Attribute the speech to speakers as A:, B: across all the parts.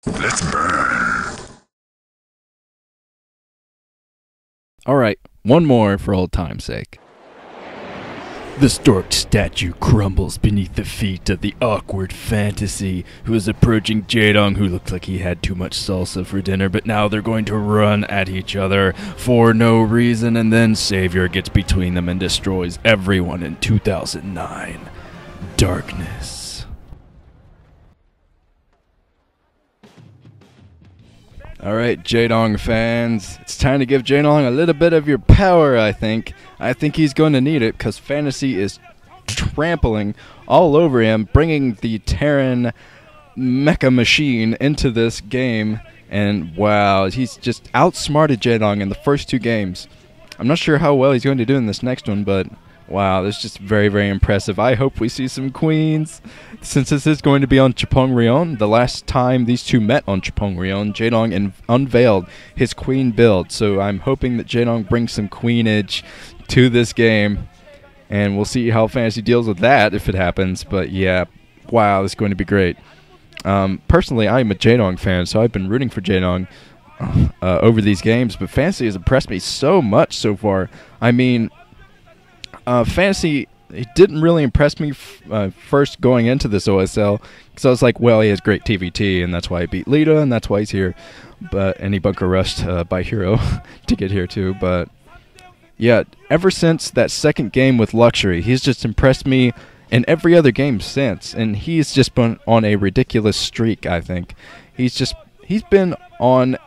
A: Let's burn.
B: Alright, one more for old time's sake. The stork statue crumbles beneath the feet of the awkward fantasy who is approaching Jaedong, who looked like he had too much salsa for dinner, but now they're going to run at each other for no reason, and then Savior gets between them and destroys everyone in 2009. Darkness. Alright, Jaedong fans, it's time to give Jaedong a little bit of your power, I think. I think he's going to need it, because Fantasy is trampling all over him, bringing the Terran mecha machine into this game. And wow, he's just outsmarted Jaedong in the first two games. I'm not sure how well he's going to do in this next one, but wow, this is just very, very impressive. I hope we see some queens. Since this is going to be on Chupung-Ryeong, the last time these two met on Chupung-Ryeong, Jaedong unveiled his queen build. So I'm hoping that Jaedong brings some queenage to this game. And we'll see how Fantasy deals with that if it happens. But yeah, wow, this is going to be great. Personally, I'm a Jaedong fan, so I've been rooting for Jaedong over these games. But Fantasy has impressed me so much so far. I mean, Fantasy, it didn't really impress me first going into this OSL, because I was like, well, he has great TVT, and that's why I beat Lita, and that's why he's here. And he bunker rushed by Hero to get here too. But yeah, ever since that second game with Luxury, he's just impressed me in every other game since, and he's just been on a ridiculous streak, I think. He's been on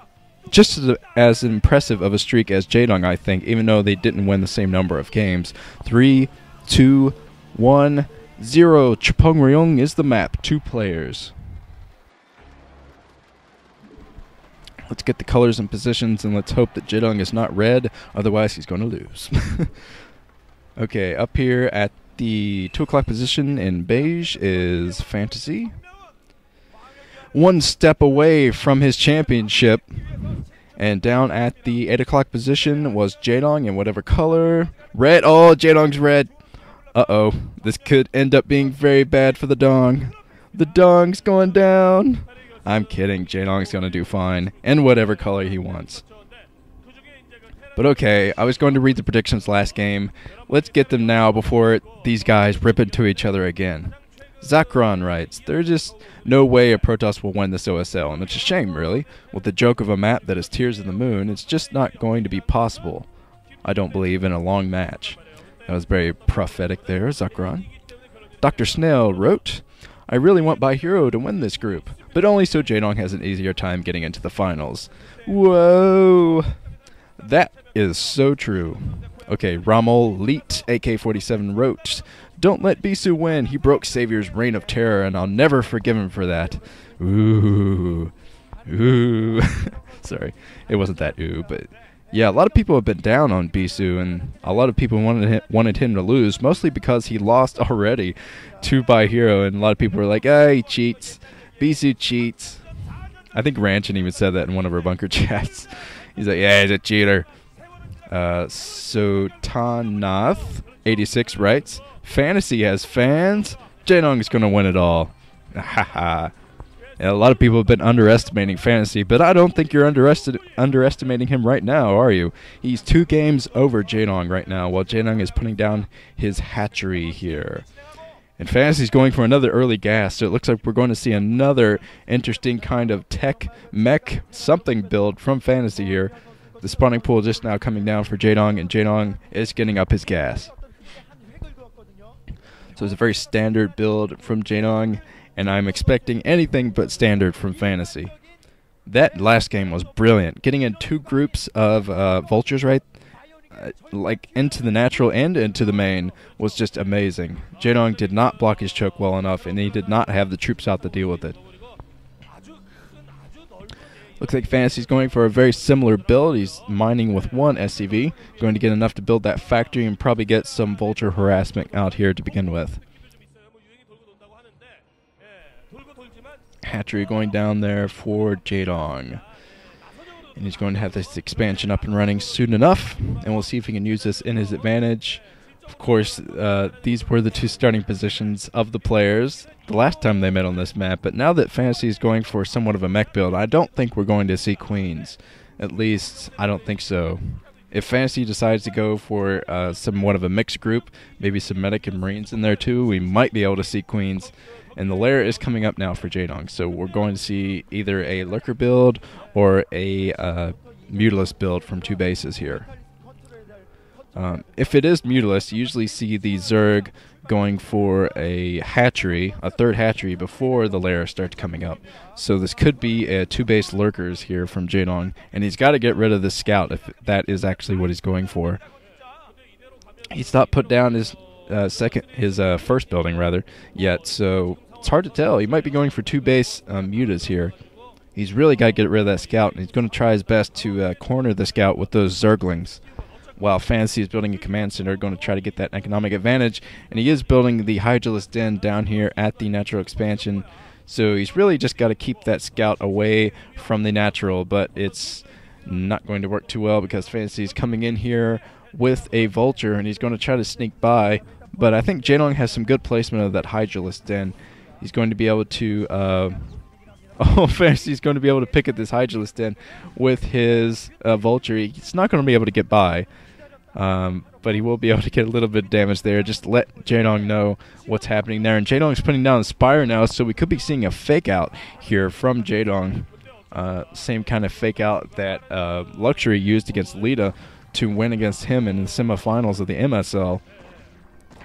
B: just as impressive of a streak as Jaedong, I think, even though they didn't win the same number of games. 3, 2, 1, 0. Chupung-Ryeong is the map. 2 players. Let's get the colors and positions, and let's hope that Jaedong is not red, otherwise he's going to lose. Okay, up here at the 2 o'clock position in Beige is Fantasy. One step away from his championship. And down at the 8 o'clock position was Jaedong in whatever color. Red. Oh, Jaedong's red. Uh-oh. This could end up being very bad for the Dong. The Dong's going down. I'm kidding. Jaedong's going to do fine. In whatever color he wants. But okay, I was going to read the predictions last game. Let's get them now before these guys rip into each other again. Zakron writes, there's just no way a Protoss will win this OSL, and it's a shame, really. With the joke of a map that is Tears of the Moon, it's just not going to be possible, I don't believe, in a long match. That was very prophetic there, Zakron. Dr. Snail wrote, I really want By Hero to win this group, but only so Jaedong has an easier time getting into the finals. Whoa! That is so true. Okay, Rommel Leet, AK-47 wrote, don't let Bisu win. He broke Savior's reign of terror, and I'll never forgive him for that. Ooh. Ooh. Sorry, it wasn't that ooh, but yeah, a lot of people have been down on Bisu, and a lot of people wanted him to lose, mostly because he lost already to By Hero, and a lot of people were like, he cheats. Bisu cheats. I think Ranchin even said that in one of our bunker chats. He's like, yeah, he's a cheater. Sotanath 86 writes, Fantasy has fans. Jaedong is going to win it all. Haha. A lot of people have been underestimating Fantasy, but I don't think you're underestimating him right now, are you? He's 2 games over Jaedong right now, while Jaedong is putting down his hatchery here. And Fantasy's going for another early gas, so it looks like we're going to see another interesting kind of tech mech something build from Fantasy here. The spawning pool just now coming down for Jaedong, and Jaedong is getting up his gas. So it's a very standard build from Jaedong, and I'm expecting anything but standard from Fantasy. That last game was brilliant. Getting in 2 groups of vultures, right? Like into the natural and into the main was just amazing. Jaedong did not block his choke well enough, and he did not have the troops out to deal with it. Looks like Fantasy's going for a very similar build. He's mining with 1 SCV, going to get enough to build that factory and probably get some vulture harassment out here to begin with. Hatchery going down there for Jaedong. And he's going to have this expansion up and running soon enough, and we'll see if he can use this in his advantage. Of course, these were the two starting positions of the players the last time they met on this map, but now that Fantasy is going for somewhat of a mech build, I don't think we're going to see queens. At least, I don't think so. If Fantasy decides to go for somewhat of a mixed group, maybe some medic and marines in there too, we might be able to see queens. And the lair is coming up now for Jaedong, so we're going to see either a lurker build or a Mutalist build from two bases here. If it is Mutalist, you usually see the Zerg going for a hatchery, a third hatchery, before the lair starts coming up. So this could be two base lurkers here from Jaedong, and he's got to get rid of this scout if that is actually what he's going for. He's not put down his first building rather yet, so it's hard to tell. He might be going for two base mutas here. He's really got to get rid of that scout, and he's going to try his best to corner the scout with those Zerglings. While Fantasy is building a command center, going to try to get that economic advantage, and he is building the Hydralisk Den down here at the natural expansion. So he's really just got to keep that scout away from the natural, but it's not going to work too well because Fantasy is coming in here with a vulture, and he's going to try to sneak by. But I think Jaedong has some good placement of that Hydralisk Den. He's going to be able to... Fantasy's going to be able to pick at this Hydralisk Den with his vulture. He's not going to be able to get by, but he will be able to get a little bit of damage there. Just let Jaedong know what's happening there. And Jaedong's putting down the Spire now, so we could be seeing a fake out here from Jaedong. Same kind of fake out that Luxury used against Lita to win against him in the semifinals of the MSL,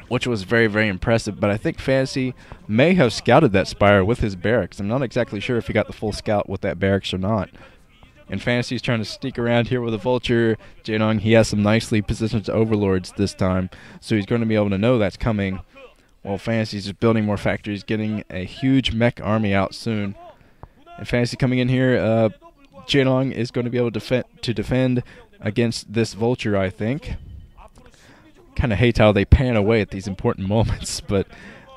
B: which was very, very impressive. But I think Fantasy may have scouted that Spire with his barracks. I'm not exactly sure if he got the full scout with that barracks or not. And Fantasy's trying to sneak around here with a vulture. Jaedong, he has some nicely positioned overlords this time, so he's going to be able to know that's coming. While Fantasy's just building more factories, getting a huge mech army out soon. And Fantasy coming in here, Jaedong is going to be able to defend against this vulture, I think. Kind of hate how they pan away at these important moments, but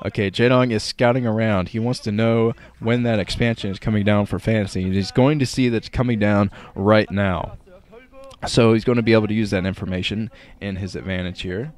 B: okay, Jaedong is scouting around. He wants to know when that expansion is coming down for Fantasy, and he's going to see that it's coming down right now. So he's going to be able to use that information in his advantage here.